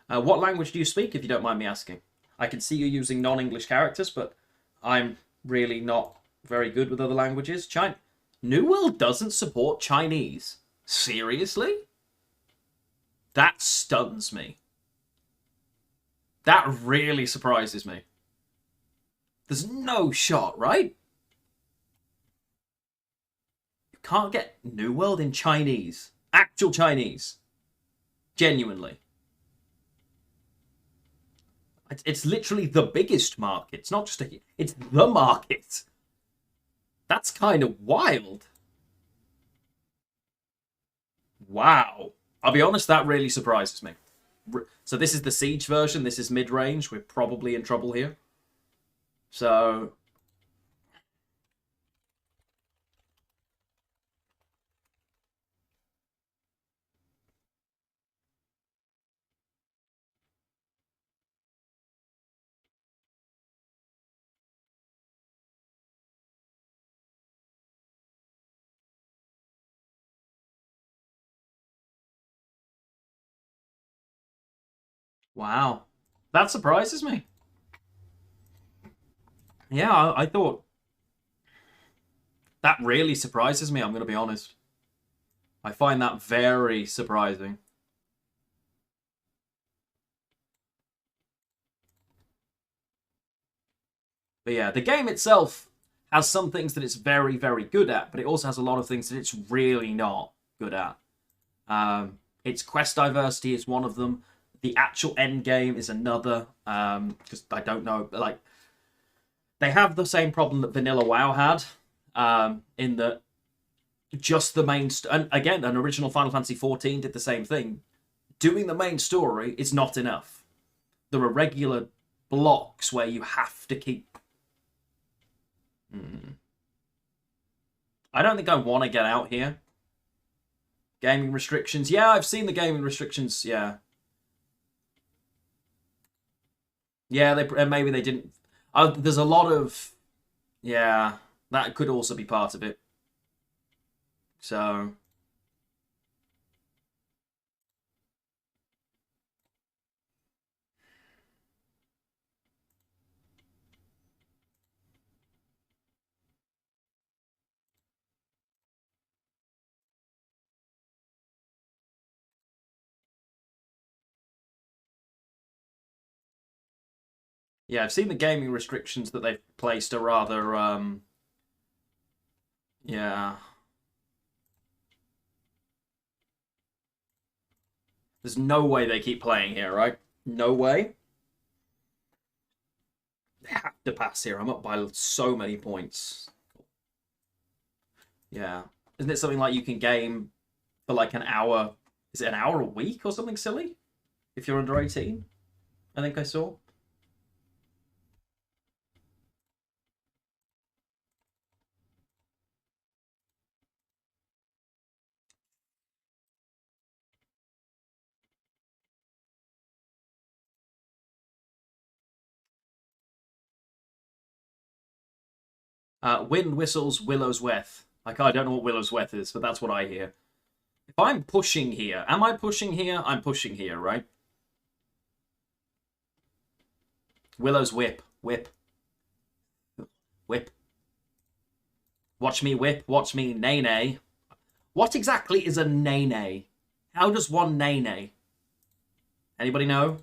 Speaker 1: What language do you speak, if you don't mind me asking? I can see you using non-English characters, but I'm really not very good with other languages. New World doesn't support Chinese. Seriously? That stuns me. That really surprises me. There's no shot, right? You can't get New World in Chinese. Actual Chinese. Genuinely. It's literally the biggest market. It's not just a... It's the market. That's kind of wild. Wow. I'll be honest, that really surprises me. So this is the Siege version. This is mid-range. We're probably in trouble here. So... Wow. That surprises me. Yeah, I thought... That really surprises me, I'm going to be honest. I find that very surprising. But yeah, the game itself has some things that it's very, very good at, but it also has a lot of things that it's really not good at. Its quest diversity is one of them. The actual end game is another, because I don't know, like, they have the same problem that Vanilla WoW had, in that just the main... and again, an original Final Fantasy XIV did the same thing. Doing the main story is not enough. There are regular blocks where you have to keep... I don't think I want to get out here. Gaming restrictions. Yeah, I've seen the gaming restrictions, yeah. Yeah, maybe they didn't... there's a lot of... Yeah, that could also be part of it. So... Yeah, I've seen the gaming restrictions that they've placed are rather, yeah. There's no way they keep playing here, right? No way. They have to pass here. I'm up by so many points. Yeah. Isn't it something like you can game for like an hour? Is it an hour a week or something silly? If you're under 18? I think I saw. Wind whistles Willow's Weth. Like, I don't know what Willow's Weth is, but that's what I hear. If I'm pushing here, am I pushing here? I'm pushing here, right? Willow's whip. Whip. Whip. Watch me whip. Watch me nay-nay. What exactly is a nay-nay? How does one nay-nay? Anybody know?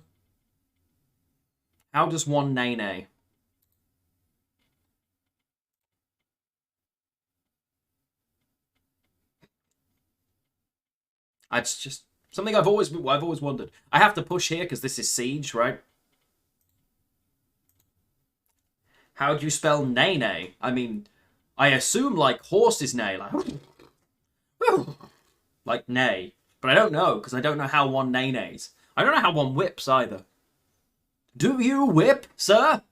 Speaker 1: How does one nay-nay? It's just something I've always wondered. I have to push here because this is siege, right? How do you spell nay-nay? I mean, I assume like horse is neigh, like neigh. But I don't know, because I don't know how one nay-nays. I don't know how one whips either. Do you whip, sir?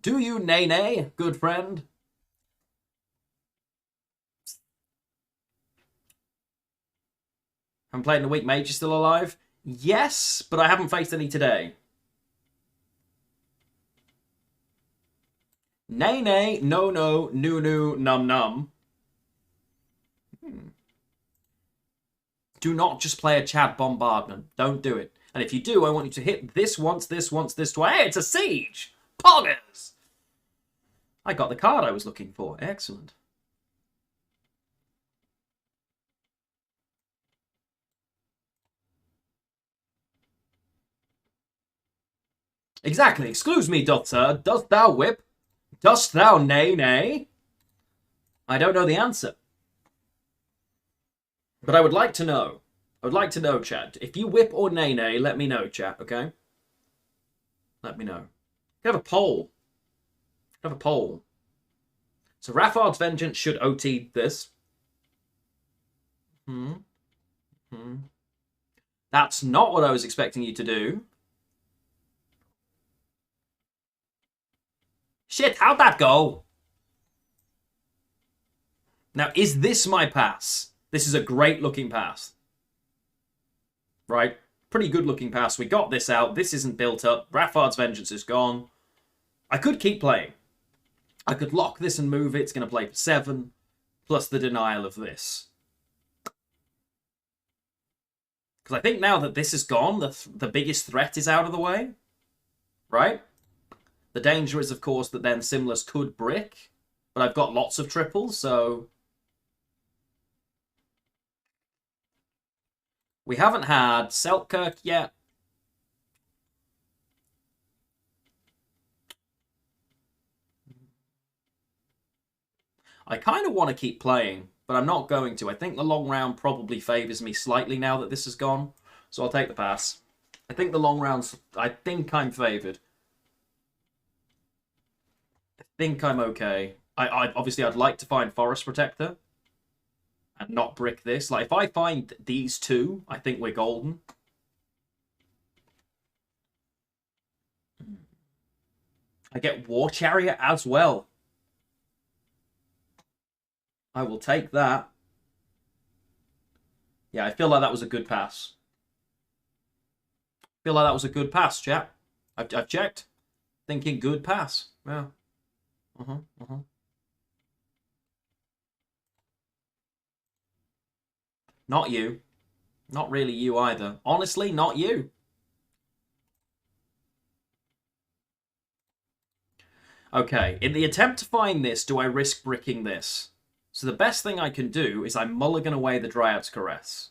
Speaker 1: Do you nay-nay, good friend? I'm playing the weak mage is still alive? Yes, but I haven't faced any today. Nay, nay, no, no, no, num, num. Do not just play a Chad bombardment. Don't do it. And if you do, I want you to hit this once, this once, this twice. Hey, it's a siege! Poggers! I got the card I was looking for. Excellent. Exactly. Excuse me, doth sir. Dost thou whip? Dost thou nay, nay? I don't know the answer. But I would like to know. I would like to know, chat. If you whip or nay, nay, let me know, chat, okay? Let me know. We have a poll. We have a poll. So Raffard's Vengeance should OT this. That's not what I was expecting you to do. Shit, how'd that go? Now, is this my pass? This is a great looking pass. Right? Pretty good looking pass. We got this out. This isn't built up. Raffard's Vengeance is gone. I could keep playing. I could lock this and move it. It's going to play for 7. Plus the denial of this. Because I think now that this is gone, the biggest threat is out of the way. Right? The danger is, of course, that then Simless could brick. But I've got lots of triples, so... We haven't had Selkirk yet. I kind of want to keep playing, but I'm not going to. I think the long round probably favours me slightly now that this is gone. So I'll take the pass. I think the long rounds... I think I'm favoured. I think I'm okay. Obviously, I'd like to find Forest Protector. And not brick this. Like, if I find these two, I think we're golden. I get War Chariot as well. I will take that. Yeah, I feel like that was a good pass. I feel like that was a good pass, chap. I've checked. Thinking good pass. Yeah. Not you. Not really you either. Honestly, not you. Okay, in the attempt to find this, do I risk bricking this? So the best thing I can do is I mulligan away the Dryad's Caress.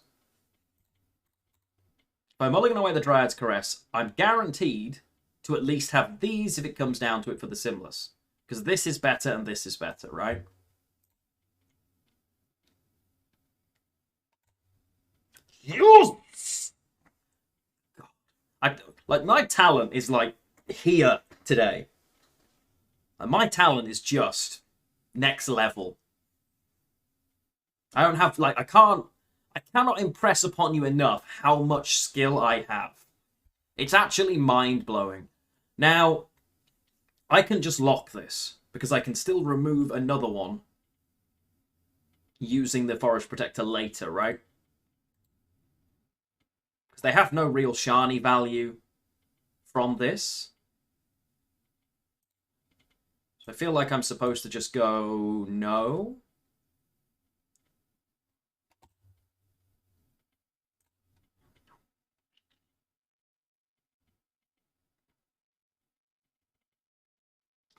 Speaker 1: If I mulligan away the Dryad's Caress, I'm guaranteed to at least have these if it comes down to it for the Simless. Because this is better and this is better, right? Yes! Like, my talent is, like, here today. And my talent is just next level. I don't have, like, I cannot impress upon you enough how much skill I have. It's actually mind-blowing. Now, I can just lock this, because I can still remove another one using the Forest Protector later, right? Because they have no real shiny value from this. So I feel like I'm supposed to just go no.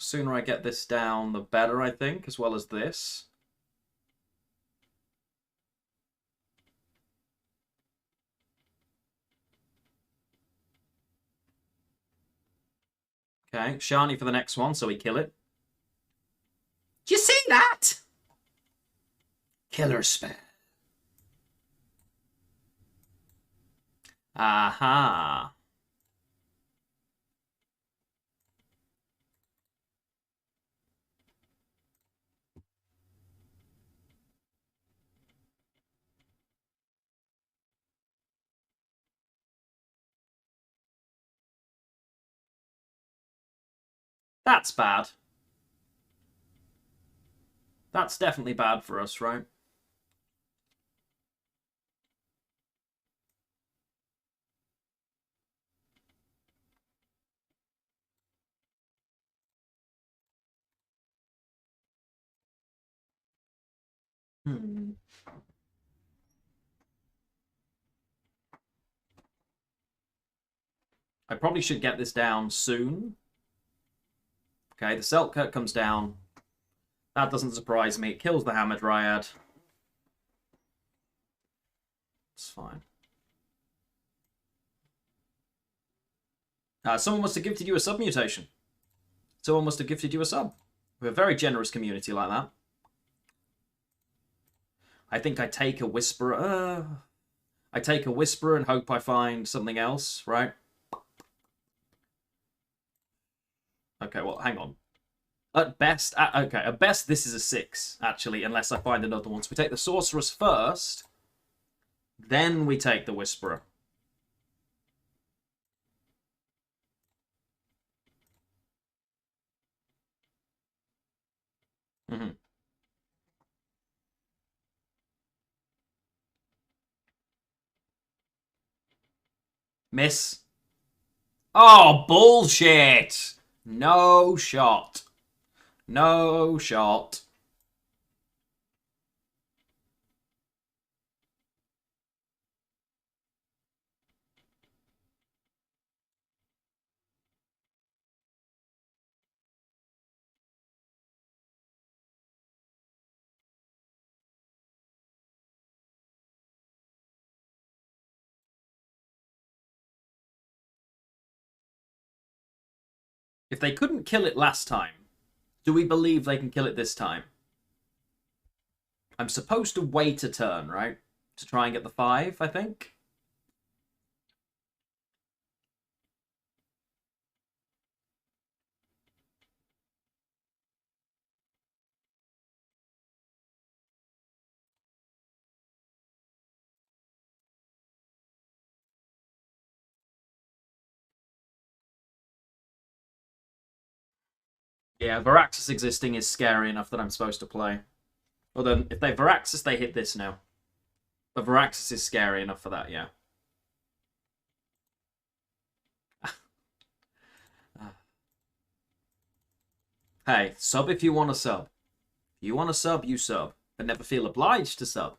Speaker 1: Sooner I get this down, the better, I think, as well as this. Okay, shiny for the next one, so we kill it. Do you see that? Killer spell. Aha. That's bad. That's definitely bad for us, right? Hmm. I probably should get this down soon. Okay, the Selkirk comes down. That doesn't surprise me. It kills the Hammer Dryad. It's fine. Someone must have gifted you a sub-mutation. Someone must have gifted you a sub. We're a very generous community like that. I think I take a Whisperer. I take a Whisperer and hope I find something else, right? Okay, well, hang on. At best, okay, at best this is a 6, actually, unless I find another one. So we take the Sorceress first, then we take the Whisperer. Mm-hmm. Miss. Oh, bullshit! No shot. No shot. If they couldn't kill it last time, do we believe they can kill it this time? I'm supposed to wait a turn, right? To try and get the 5, I think? Yeah, Varaxis existing is scary enough that I'm supposed to play. Well then, if they Varaxis, they hit this now. But Varaxis is scary enough for that, yeah. Hey, sub if you want to sub. If you want to sub, you sub. But never feel obliged to sub.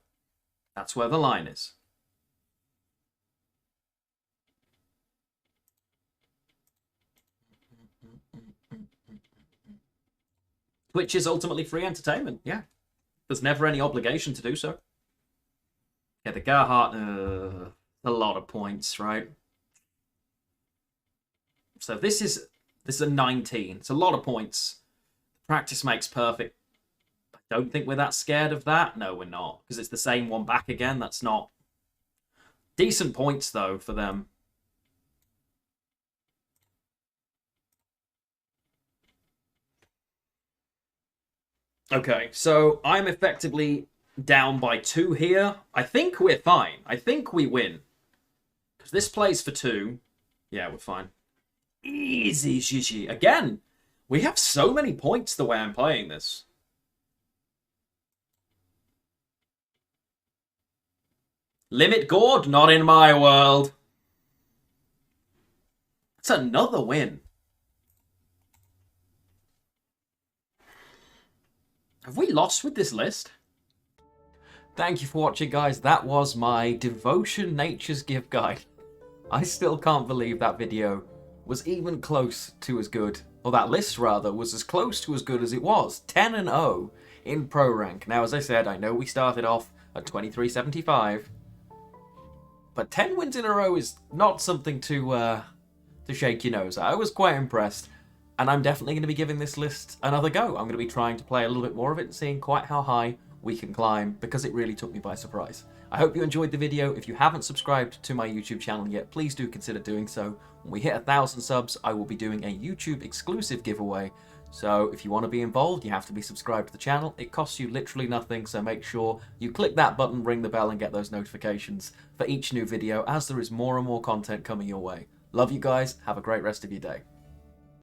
Speaker 1: That's where the line is. Twitch is ultimately free entertainment, yeah. There's never any obligation to do so. Yeah, the Gerhardt, a lot of points, right? So this is a 19. It's a lot of points. Practice makes perfect. I don't think we're that scared of that. No, we're not. Because it's the same one back again. That's not... Decent points, though, for them. Okay, so I'm effectively down by 2 here. I think we're fine. I think we win. Because this plays for 2. Yeah, we're fine. Easy, Gigi. Again, we have so many points the way I'm playing this. Limit Gord? Not in my world. It's another win. Have we lost with this list? Thank you for watching, guys. That was my Devotion Nature's Gift Guide. I still can't believe that video was even close to as good, or that list rather, was as close to as good as it was. 10-0 in Pro Rank. Now, as I said, I know we started off at 2375, but 10 wins in a row is not something to shake your nose at. I was quite impressed, and I'm definitely going to be giving this list another go. I'm going to be trying to play a little bit more of it and seeing quite how high we can climb, because it really took me by surprise. I hope you enjoyed the video. If you haven't subscribed to my YouTube channel yet, please do consider doing so. When we hit 1,000 subs, I will be doing a YouTube exclusive giveaway. So if you want to be involved, you have to be subscribed to the channel. It costs you literally nothing, so make sure you click that button, ring the bell, and get those notifications for each new video, as there is more and more content coming your way. Love you guys. Have a great rest of your day.